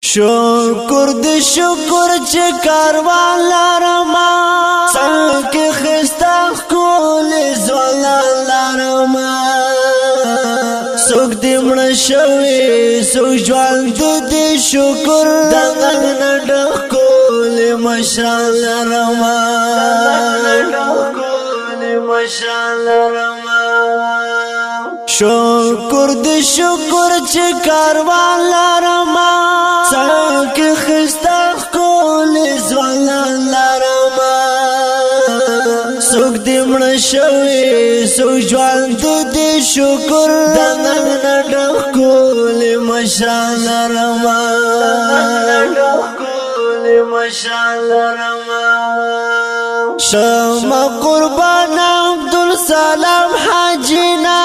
شکر دی شکر چې کاروان لرما څنګه خستا کول زولان لرما سوک دی مړ شوی سو ژوند دی شکر دغه نډخ کول مشال لرما مشال لرما شکر دی شکر چې کاروان لرما څنګه خستا کول زولان لرما سوک دی مړ شوی سو ژوند دی شکر دغه نډخ کول مشال لرما مشال لرما شما قربان عبدالسلام حاجینا